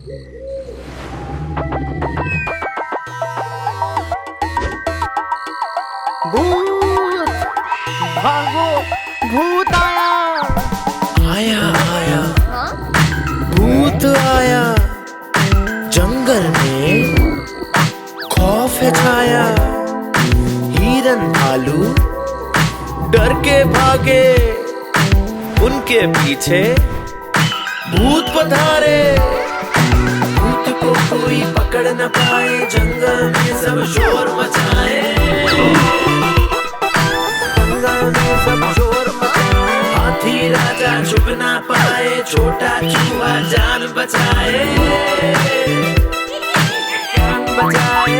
भूत भागो, भूत आया। आया आया भूत आया, जंगल में खौफ है छाया। हिरन भालू डर के भागे, उनके पीछे भूत पधारे। भूत को कोई पकड़ न पाए, जंगल में सब शोर मचाए। जंगल में सब शोर मचाए। हाथी राजा छुप ना पाए, छोटा चूहा जान बचाए। जान बचाए।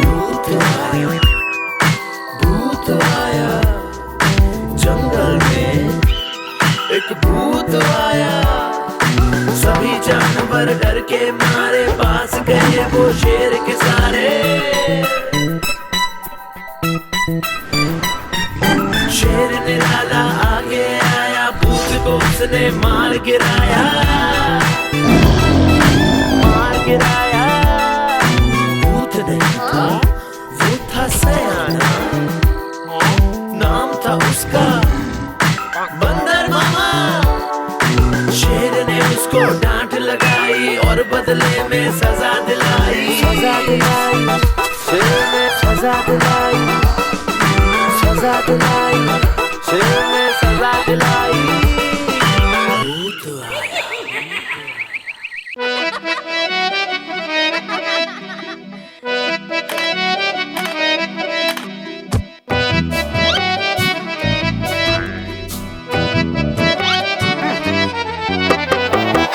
भूत आया, भूत आया, जंगल में एक भूत आया। सभी जानवर डर के मारे, पास गए वो शेर के सारे। शेर निराला आगे आया, भूत को उसने मार गिराया। मार गिराया। भूत नहीं था, वो था सयाना। नाम था उसका बंदर मामा। शेर ने उसको डांट लगाई और बदले में सजा दिलाई। सजा दिलाई। शेर ने सजा दिलाई। सजा दिलाई। शेर ने सजा दिलाई। भूत आया।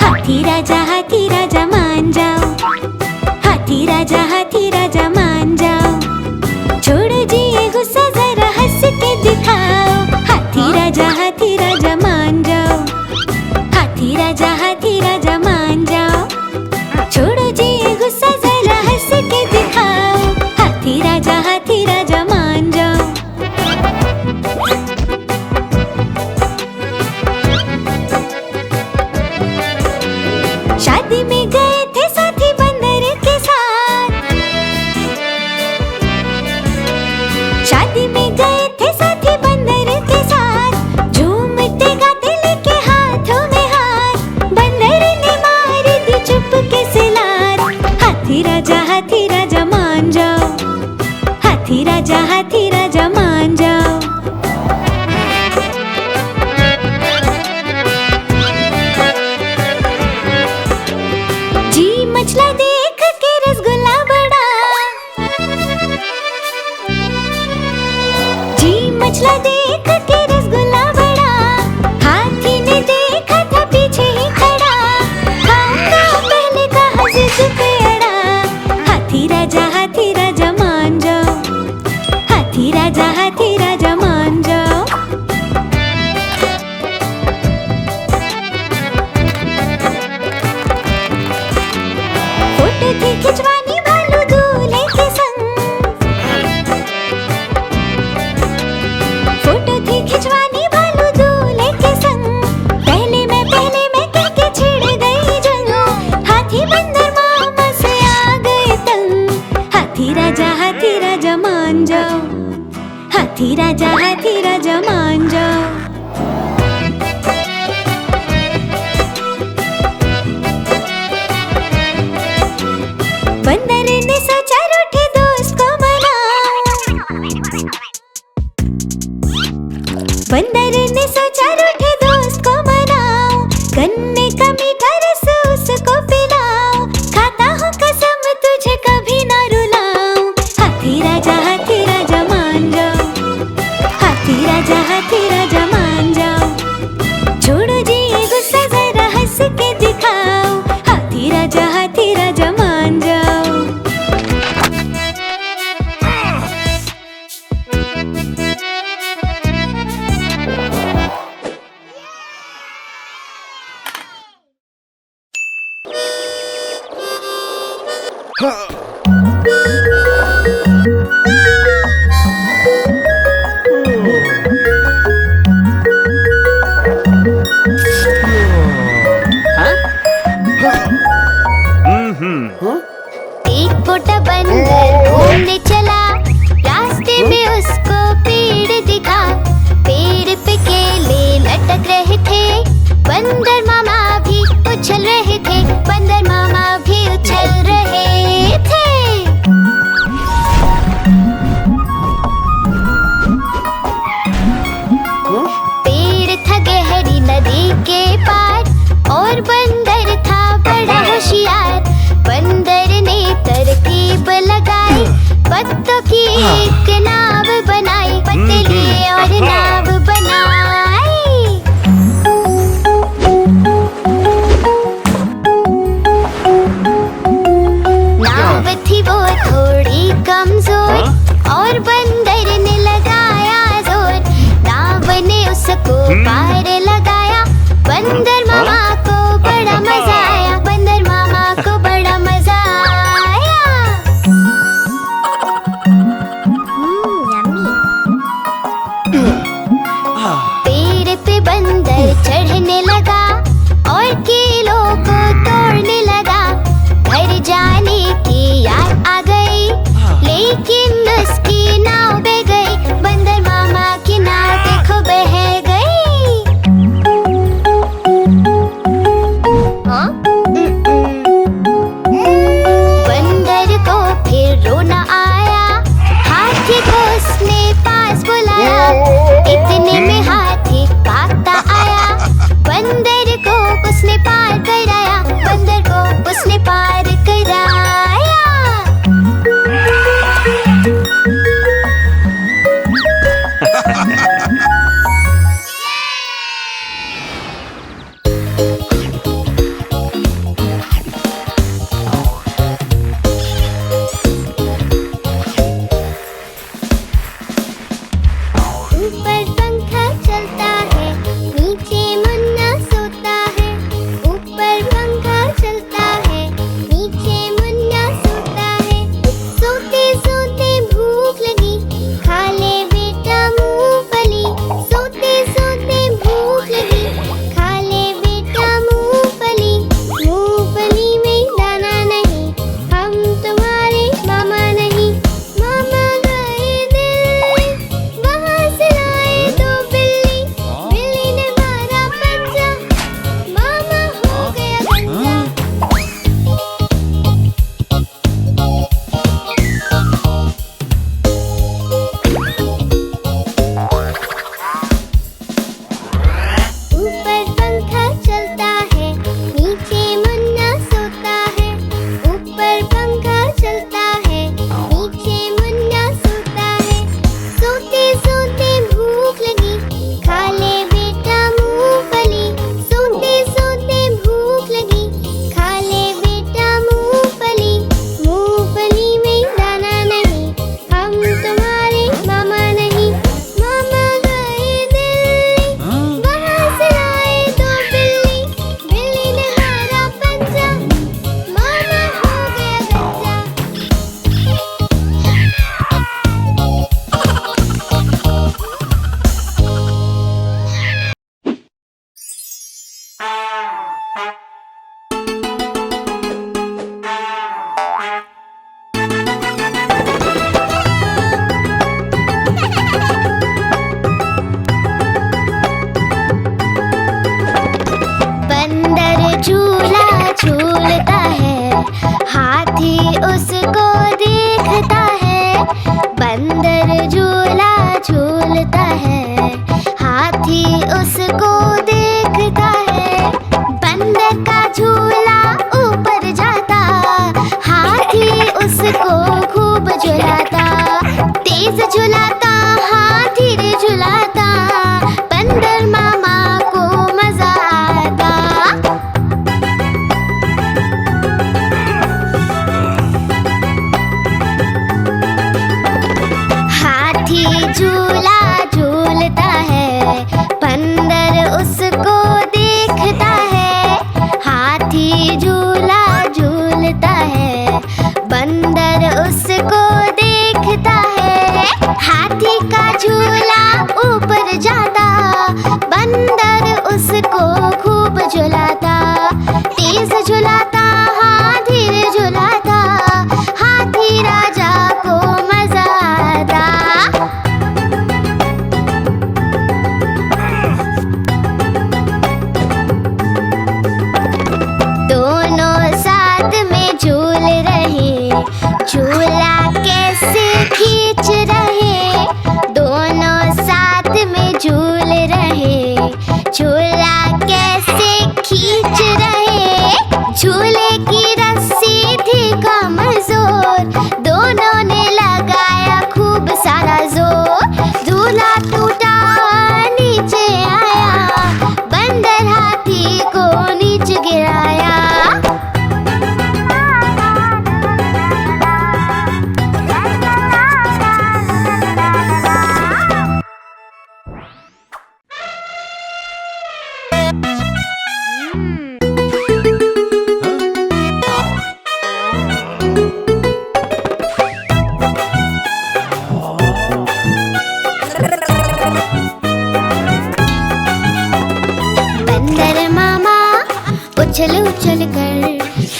हाथी राजा मान जाओ। हाथी राजा मान जाओ। छोड़ो जी ये गुस्सा, जरा हंस के दिखाओ। हाथी राजा मान जाओ। हाथी राजा मान जाओ। छोड़ो जी ये गुस्सा, जरा हंस के दिखाओ। हाथी राजा मान जाओ। शादी में गए थे साथी बंदर के साथ। शादी में गए थे साथी बंदर के साथ। झूमते गाते लेके हाथों में हाथ। बंदर ने मार दी चुपके से लात। हाथी राजा मान जाओ। हाथी राजा मान जाओ। जी मचला देख के रसगुल्ला बड़ा। जी मचला देख के रसगुल्ला बड़ा। हाथी ने देखा था पीछे ही खड़ा। खाऊंगा पहले कहा जिद पे अड़ा। हाथी राजा मान जाओ। हाथी राजा मान जाओ। फोटो थी खिंचवानी भालू दूल्हे के संग। फोटो थी खिंचवानी भालू दूल्हे के संग। पहले मैं कह के छिड़ गई जंग। हाथी बंदर मामा से आ गए तंग। हाथी राजा मान जाओ। हाथी राजा मान जाओ। बंदर ने सोचा रूठे दोस्त को मनाऊं। बंदर ने सोचा रूठे दोस्त को मनाऊं। गन्ने का मीठा रस उसको पिलाऊं। खाता हूँ कसम तुझे कभी ना रुलाऊं। हाथी राजा मान जाओ। हाथी राजा मान जाओ। छोड़ो जी ये गुस्सा, जरा हंस के दिखाओ। हाथी राजा मान जाओ। हाँ? छोटा बंदर घूमने चला, रास्ते में उसको पेड़ दिखा। पेड़ पे केले लटक रहे थे, बंदर मामा भी उछल रहे थे, बंदर मामा भी उछल रहे थे। पेड़ था गहरी नदी के पार और बंदर था बड़ा होशियार। बंदर ने तरकीब लगाई, पत्तों की एक नाव बनाई, पतली और नाव बनाई। नाव थी वो थोड़ी कमजोर और बंदर ने लगाया जोर। नाव ने उसको पार लगाया, बंदर मामा को बड़ा मजा आया, बंदर मामा को बड़ा मजा आया। पेड़ पे बंदर चढ़ने लगा और कीलों को तोड़ने लगा। घर जाने की याद आ गई, लेकिन उसकी नाव बह गई, बंदर मामा की नाव देखो बह गई। बंदर को फिर रोना आया, हाथी को उसने पास बुलाया। इतने में हाथी भागता आया, बंदर को उसने पार कराया, बंदर को उसने पार कराया। ऊपर पंखा चलता है, नीचे मुन्ना सोता है। ऊपर पंखा चलता है, नीचे मुन्ना सोता है। सोते सोते भूख लगी, खा ले बेटा मूंगफली। सोते सोते भूख लगी, खा ले बेटा मूंगफली। मूंगफली में दाना नहीं, हम तुम्हारे मामा नहीं। मामा गए दिल्ली, वहाँ से लाए दो बिल्ली। बिल्ली ने मारा पंजा, मामा हो गया गंजा। ऊपर पंखा चलता है, नीचे मुन्ना सोता है। ऊपर पंखा चलता है, नीचे मुन्ना सोता है। सोते सोते भूख लगी, खा ले बेटा मूंगफली। सोते सोते भूख लगी, खा ले बेटा मूंगफली। मूंगफली में दाना नहीं, हम तुम्हारे मामा नहीं। मामा गए दिल्ली, वहाँ से लाए दो बिल्ली। बिल्ली ने मारा पंजा, मामा हो गया गंजा। बंदर झूला झूलता है, हाथी उसको देखता है। बंदर झूला झूलता है, हाथी उसको देखता है। बंदर का झूला ऊपर जाता, हाथी उसको खूब झुलाता। तेज झुलाता, हाथी रे झुलाता, बंदर मामा को मजा आता। हाथी झूला झूलता है, बंदर उसको देखता है। हाथी झूला झूलता है, बंदर उसको देखता है। हाथी का झूला ऊपर जाता, बंदर उसको खूब झुलाता। तेज झुलाता, हाथी रे झुलाता, हाथी उछल उछल कर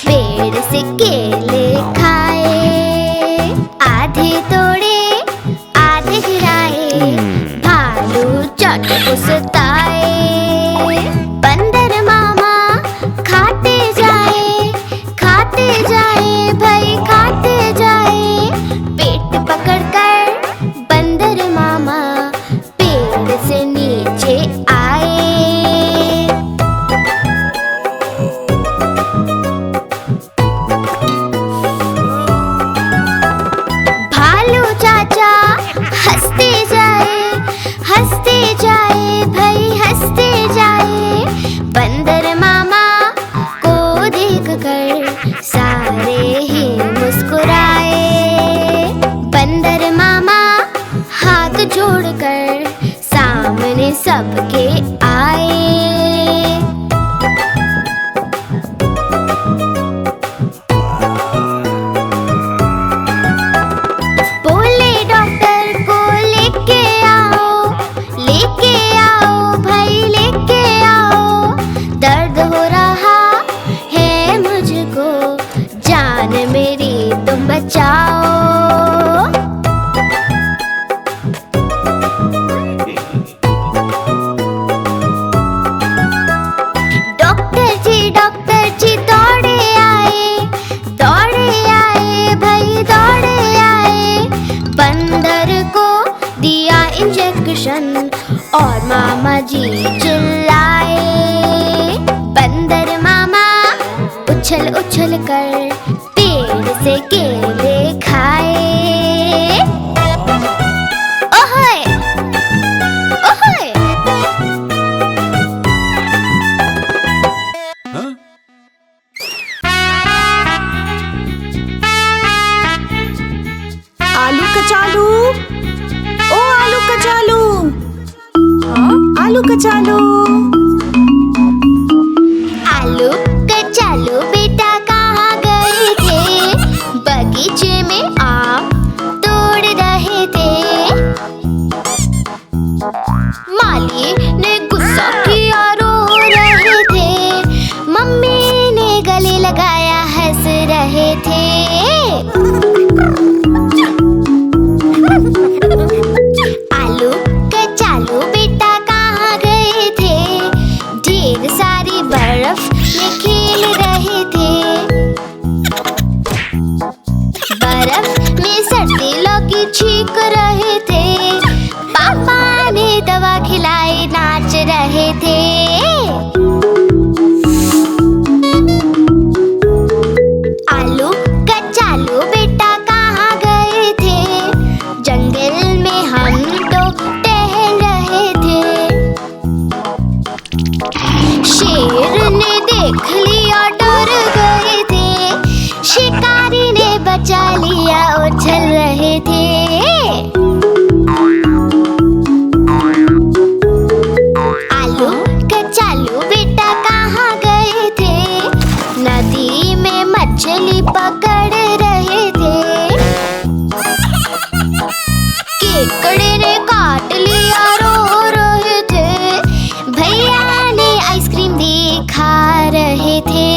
पेड़ से केले खाए। आधे तोड़े आधे गिराए, भालू चट पुसताए। बंदर मामा खाते जाए भाई खाते जाए। पेट पकड़कर बंदर मामा पेड़ से नीचे आए। भालू चाचा हंसते जाए भाई हंसते जाए। बंदर मामा को देखकर सारे ही मुस्कुराए। बंदर मामा हाथ जोड़कर सामने सबके आए। बोले डॉक्टर को लेके आओ भाई लेके आओ। दर्द हो रहा है मुझको, जान मेरी तुम बचाओ। डॉक्टर जी दौड़े आए भाई दौड़े आए। बंदर को दिया इंजेक्शन और मामा जी चिल्लाए। बंदर मामा उछल उछल कर पेड़ से केले खाए। ओहोए ओहोए। आलू कचालू, ओ आलू कचालू, आलू कचालू। आलू कचालू बेटा कहाँ गए थे? बगीचे में आम तोड़ रहे थे। माली ने गुस्सा किया रो रहे थे। मम्मी ने गले लगाया हंस रहे थे। आलू कचालू बेटा कहाँ गए थे? ढेर सारी बर्फ में खेल रहे थे। बर्फ में सर्दी लगी छींक रहे थे। पापा ने दवा खिलाई नाच रहे थे। आलू कचालू बेटा कहाँ गए थे? जंगल में हम तो टहल रहे थे। शेर ने देख लिया डर गए थे। शिकारी ने बचा लिया उछल रहे थे। आलू कचालू बेटा कहाँ गए थे? नदी में मछली पकड़ रहे थे। केकड़े ने काट लिया रो रहे थे। भैया ने आइसक्रीम दिखा रहे थे।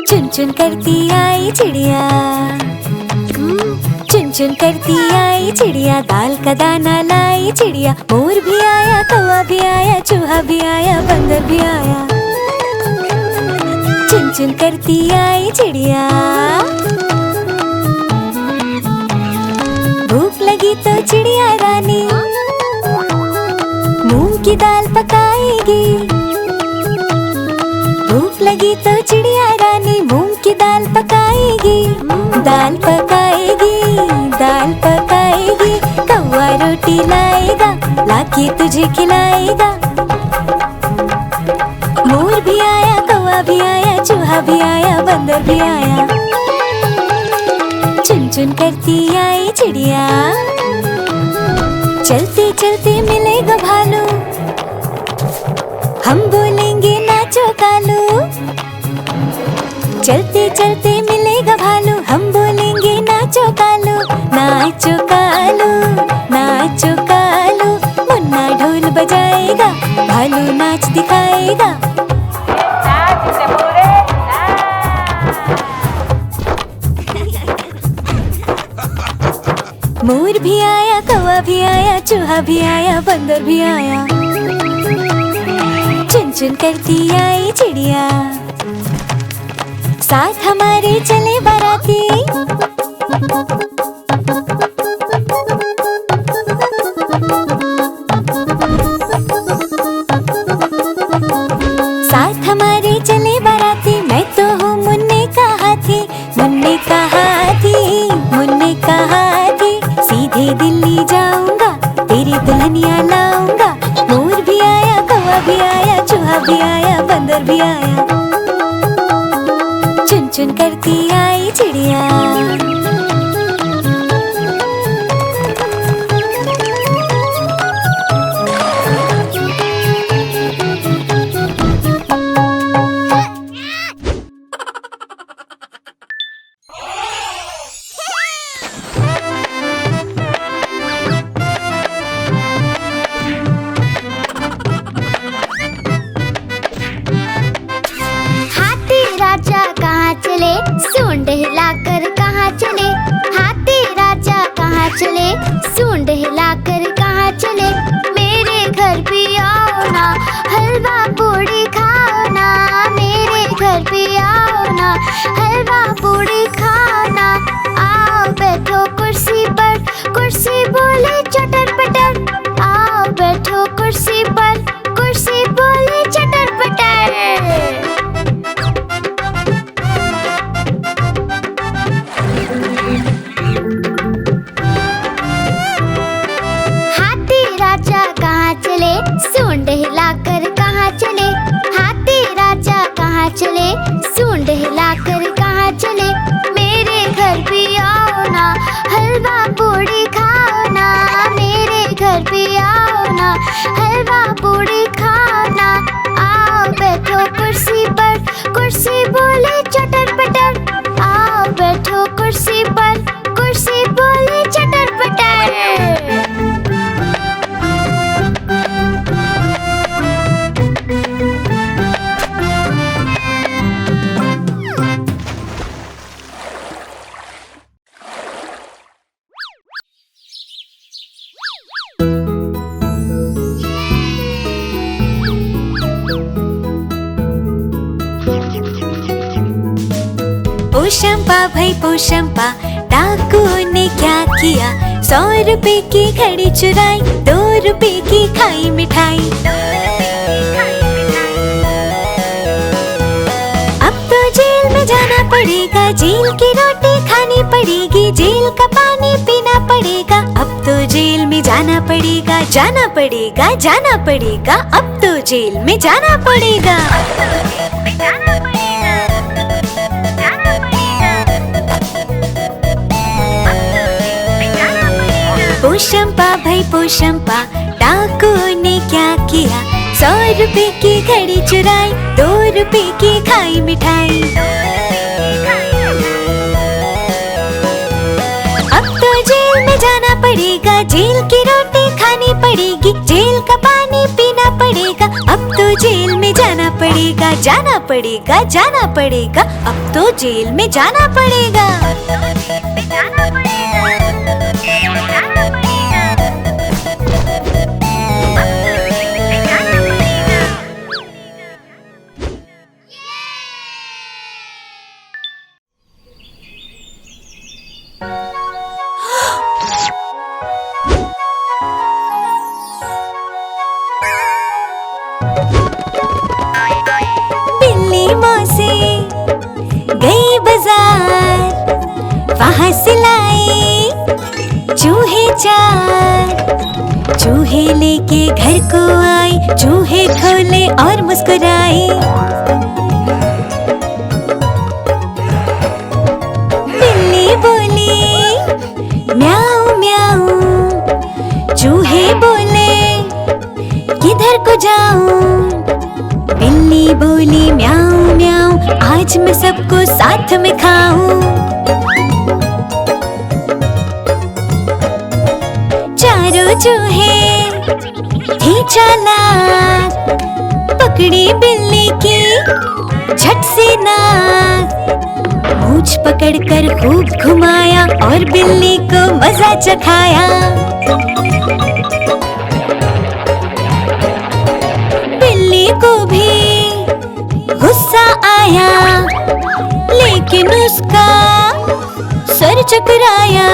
चुन चुन करती आई चिड़िया, चुन चुन करती आई चिड़िया। दाल का दाना लाई चिड़िया। मोर भी आया, कौवा भी आया, चूहा भी आया, बंदर भी आया। चुन चुन करती आई चिड़िया। भूख लगी तो चिड़िया रानी मूंग की दाल पकाएगी। भूख लगी तो चिड़िया रानी मूंग की दाल पकाएगी। दाल पकाएगी, दाल पकाएगी। कौवा रोटी लाएगा, लाके तुझे खिलाएगा। मोर भी आया, कौवा भी आया, चूहा भी आया, बंदर भी आया। चुन चुन करती आई चिड़िया। चलते चलते मिलेगा भालू, हम बोलेंगे नाचो कालू। चलते चलते मिलेगा भालू, हम बोलेंगे नाचो कालू, नाचो कालू, नाचो कालू। मुन्ना ढोल बजाएगा, भालू नाच दिखाएगा। मोर भी आया, कौवा भी आया, चूहा भी आया, बंदर भी आया। चुन चुन करती आई चिड़िया, साथ हमारे चले बाराती। साथ हमारे चले बाराती, मैं तो हूँ मुन्ने का हाथी, मुन्ने का हाथी, मुन्ने का हाथी। सीधे दिल्ली जाऊंगा, तेरी दुल्हनिया लाऊंगा। मोर भी आया, कौवा भी आया, चूहा भी आया, बंदर भी आया। चुन चुन करती आई चिड़िया। राजा कहाँ चले, सूंड हिलाकर कहाँ चले। हाथी राजा कहाँ चले, सूंड हिलाकर कहाँ चले। मेरे घर भी आओ ना, हलवा पूड़ी खाओ ना। मेरे घर भी आओ ना, हलवा पूड़ी खाओ ना। आओ बैठो कुर्सी पर, कुर्सी बोले चटर पटर। आओ बैठो कुर्सी पर, कुर्सी बोले चटर पटर। चले, सूंड हिलाकर कहाँ चले। हाथी राजा कहाँ चले, सूंड हिलाकर कहाँ चले। मेरे घर भी आओ ना, हलवा पूड़ी खाओ ना। मेरे घर भी आओ ना, हलवा पूड़ी खाओ ना। आओ बैठो कुर्सी पर, कुर्सी बोले चटर पटर। आओ बैठो कुर्सी पर, कुर्सी बोले चटर पटर। पोशंपा भाई पोशंपा, डाकू ने क्या किया। 100 रुपए की घड़ी चुराई, 2 रुपए की खाई मिठाई। अब तो जेल में जाना पड़ेगा, जेल की रोटी खानी पड़ेगी, जेल का पानी पीना पड़ेगा। अब तो जेल में जाना पड़ेगा, जाना पड़ेगा, जाना पड़ेगा। अब तो जेल में जाना पड़ेगा। पोशंपा भाई पोशंपा, डाकू ने क्या किया। 100 रुपए की घड़ी चुराई, 2 रुपए की खाई मिठाई। अब तो जेल में जाना पड़ेगा, जेल की रोटी खानी पड़ेगी, जेल का पानी पीना पड़ेगा। अब तो जेल में जाना पड़ेगा, जाना पड़ेगा, जाना पड़ेगा। अब तो जेल में जाना पड़ेगा। बिल्ली मौसी गई बाजार, वहाँ से लाई चूहे 4। चूहे लेके घर को आई, चूहे खोले और मुस्कुराई। बिल्ली बोली म्याऊ म्याऊ, चूहे बोले किधर को जाऊं। बिल्ली बोली म्याऊ म्याऊं, आज मैं सबको साथ में खाऊं। चारों चूहे थे चालाक, पकड़ी बिल्ली की झट से नाक। मूंछ पकड़कर खूब घुमाया और बिल्ली को मजा चखाया। बिल्ली को भी गुस्सा आया, लेकिन उसका सर चकराया।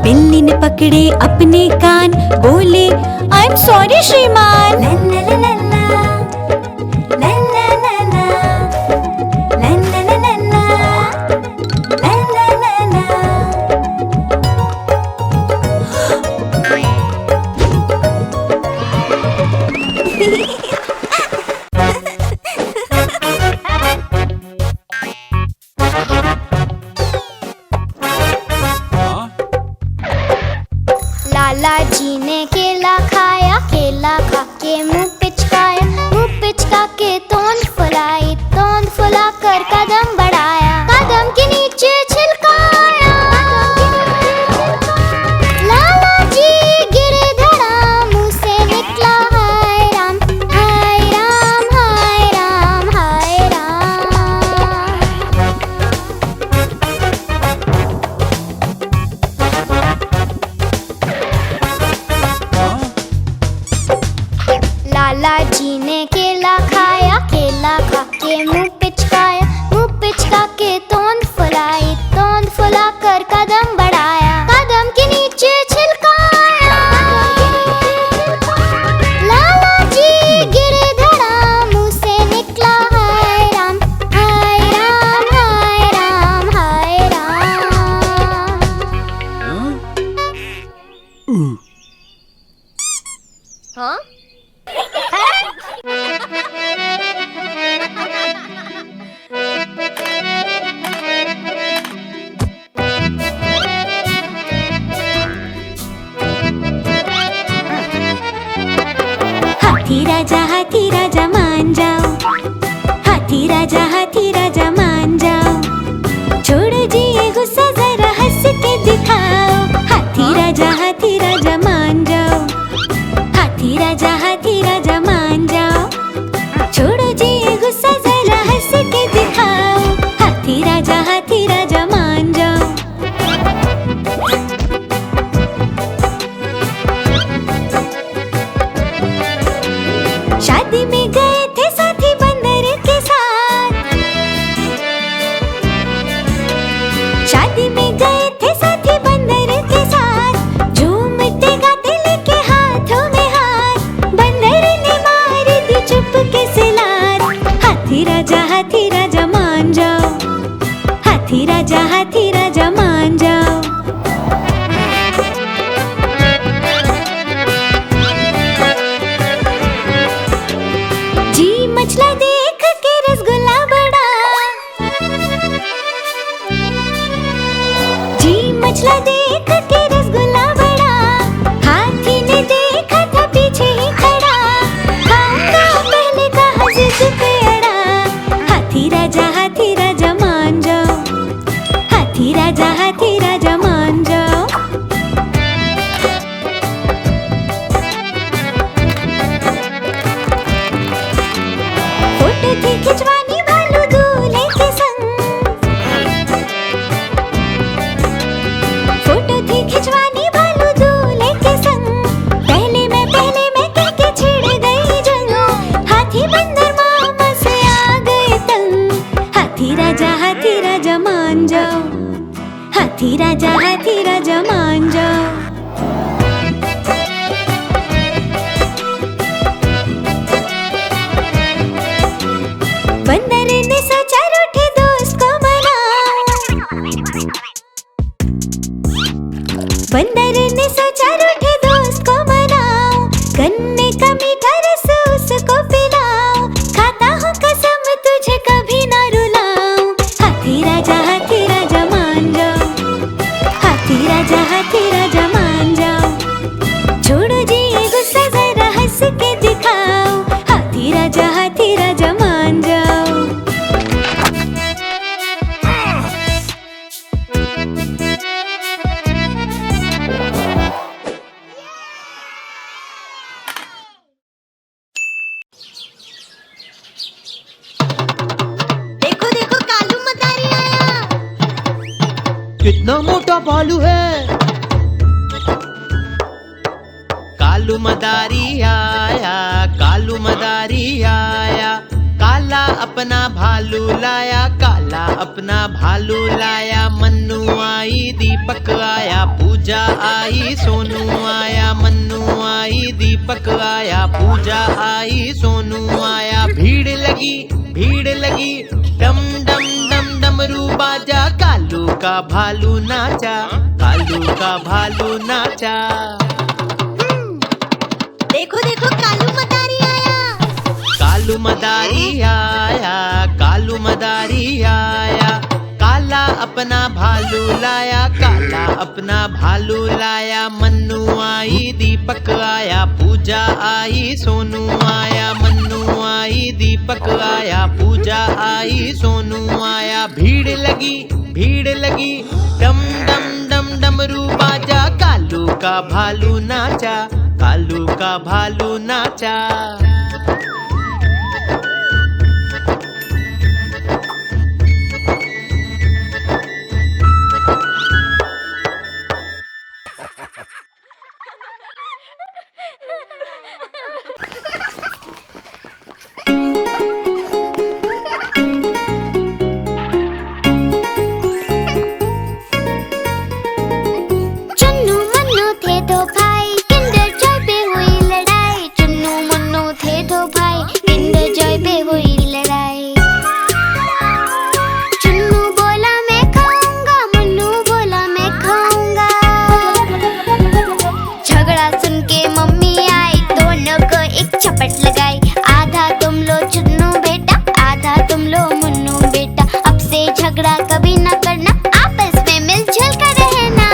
बिल्ली ने पकड़े अपने कान, बोले आई एम सॉरी श्रीमान। ला ला ला ला ला, ला ला ला ला, ला ला ला ला ला, ला ला ला ला। लाला जी ने केला खाया, केला खा के मुंह पिचकाया, मुंह पिचका के तोंद फुलाई, तोंद फुला कर कदम बढ़ाया, कदम के नीचे छिलकाया। लाला जी गिरे धड़ा, मुंह से निकला हाय राम, हाय राम, हाय राम, हाय राम। लाला जी ने केला खाया, केला खा के मुंह पिचकाया, मुंह पिचका के तोंद फुलाई, तोंद फुला कर कदम बढ़ाया, कदम के नीचे छिलकाया। लाला जी गिरे धड़ा, मुंह से निकला हाय राम, हाय राम, हाय राम, हाय राम। हाँ? हाथी राजा मान जाओ, हाथी राजा मान जाओ। छोड़ो जी ये गुस्सा, जरा हंस के दिखाओ। हाथी राजा मान जाओ, हाथी राजा मान जाओ। छोड़ो जी ये गुस्सा, जरा हंस के दिखाओ। हाथी राजा मान जाओ। शादी में गए थे साथी बंदर के साथ, शादी में गए थे साथी बंदर के साथ। झूमते गाते लेके हाथों में हाथ, बंदर ने मार दी चुपके से लात। हाथी राजा मान जाओ, हाथी राजा मान जाओ। जी मछला देख के रसगुल्ला बड़ा, जी मछला देख के रसगुल्ला बड़ा। हाथी ने देखा था पीछे ही खड़ा, खाऊंगा पहले कहा जिद पे अड़ा। हाथी राजा मान जाओ, हाथी राजा मान जाओ। फोटो थी खिंचवानी भालू दूल्हे के संग, फोटो थी खिंचवानी भालू दूल्हे के संग। पहले मैं कह के छिड़ गई जंग, हाथी बंदर मामा से आ गए तंग। हाथी राजा मान जाओ, हाथी राजा मान जाओ। बंदर ने सोचा रूठे दोस्त को मनाऊं, बंदर ने सोचा रूठे दोस्त को मनाऊं। गन्ने का मीठा रस उसको पिलाऊं, खाता हूँ कसम तुझे कभी ना रुलाऊं। हाथी राजा मान जाओ, हाथी राजा मान जाओ। छोड़ो जी ये गुस्सा, जरा हंस के दिखाओ। हाथी राजा मान जाओ। भालू है। कालू मदारी आया, कालू मदारी आया, काला अपना भालू लाया, काला अपना भालू लाया। मन्नू आई, दीपक आया, पूजा आई, सोनू आया। मन्नू आई, दीपक आया, पूजा आई, सोनू आया। भीड़ लगी, डम डम डम डमरू बाजा। कालू का भालू नाचा, कालू का भालू नाचा। देखो देखो कालू मदारी आया। कालू मदारी आया, कालू मदारी आया, काला अपना भालू लाया, काला अपना भालू लाया। मन्नू आई, दीपक आया, पूजा आई, सोनू आया। मन्नू आई, दीपक आया, पूजा आई, सोनू आया। भीड़ लगी, डम डम डम डमरू बाजा। कालू का भालू नाचा, कालू का भालू नाचा। चुन्नू मन्नू थे दो भाई, किंडर जॉय पे हुई लड़ाई। चुन्नू मन्नू थे दो भाई, किंडर जॉय पे हुई लड़ाई। चुन्नू बोला मैं खाऊंगा, मन्नू बोला मैं खाऊंगा। झगड़ा सुन के मम्मी आई, दोनों को एक झपट लगाई। आधा तुम लो चुन्नू बेटा, आधा तुम लो मन्नू बेटा। अब से झगड़ा कभी न करना, आपस में मिलजुल कर रहना।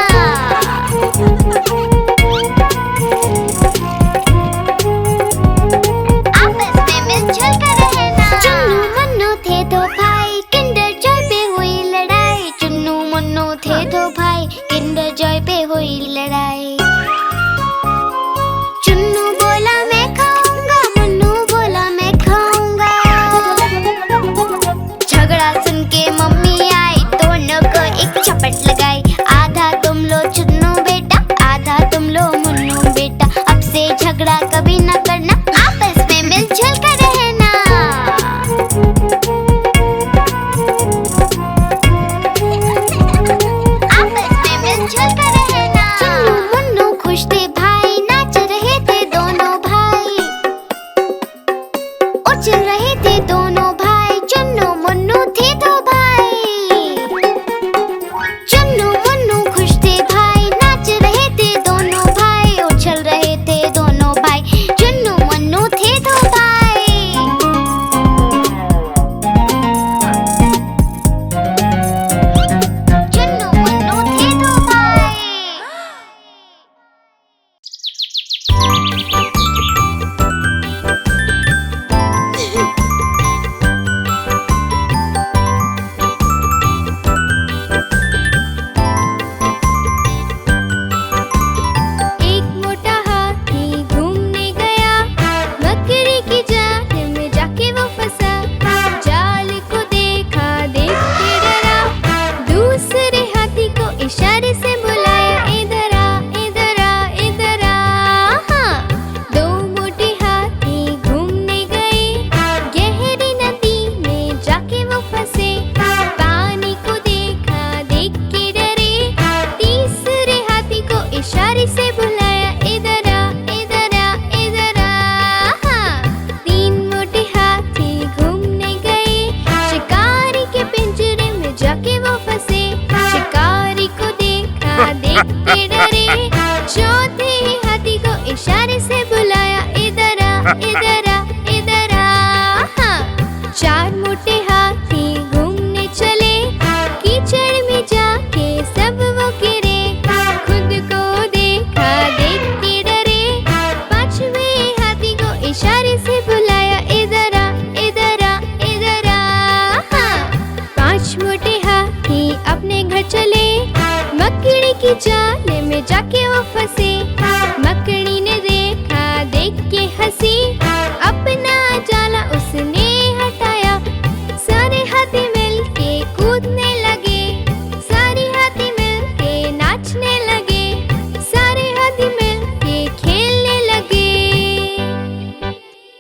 आपस में मिलजुल कर रहना। चुन्नू मन्नू थे दो भाई, किंडर जॉय पे हुई लड़ाई। चुन्नू मन्नू थे दो भाई, किंडर जॉय पे हुई लड़ाई। चुन्नू बोला मैं खाऊंगा, मन्नू बोला मैं खाऊंगा। झगड़ा सुन के मम्मी आई, दोनों को एक झपट लगाई। आधा तुम लो चुन्नू बेटा, आधा तुम लो मन्नू बेटा। अब से झगड़ा कभी न करना, आपस में मिलजुल कर रहना। आपस में मिलजुल कर रहना। चुन्नू मन्नू खुश थे भाई, नाच रहे थे दोनों भाई। उछल रहे थे दोनों भाई, चुन्नू मन्नू थे दो भाई। चुन्नू मन्नू खुश थे भाई, नाच रहे थे दोनों भाई। उछल रहे थे दोनों भाई, चुन्नू मन्नू थे दो भाई। चुन्नू मन्नू थे दो भाई। एक मोटा हाथी घूमने गया, मकड़ी की जाल में जाके वो फंसा। जाल को देखा, देख के डरा, दूसरे हाथी को इशारे से बुलाया, इधर आ, इधर आ, इधर आ। हाँ, दो मोटे हाथी घूमने गए, गहरी नदी में जाके वो फंसे। पानी को देखा, देख के डरे, तीसरे हाथी को इशारे से बुलाया, इधर आ, इधर आ, इधर आ। हाँ, तीन मोटे हाथी घूमने गए, शिकारी के पिंजरे में जाके वो फंसे। शिकारी को देखा, देख के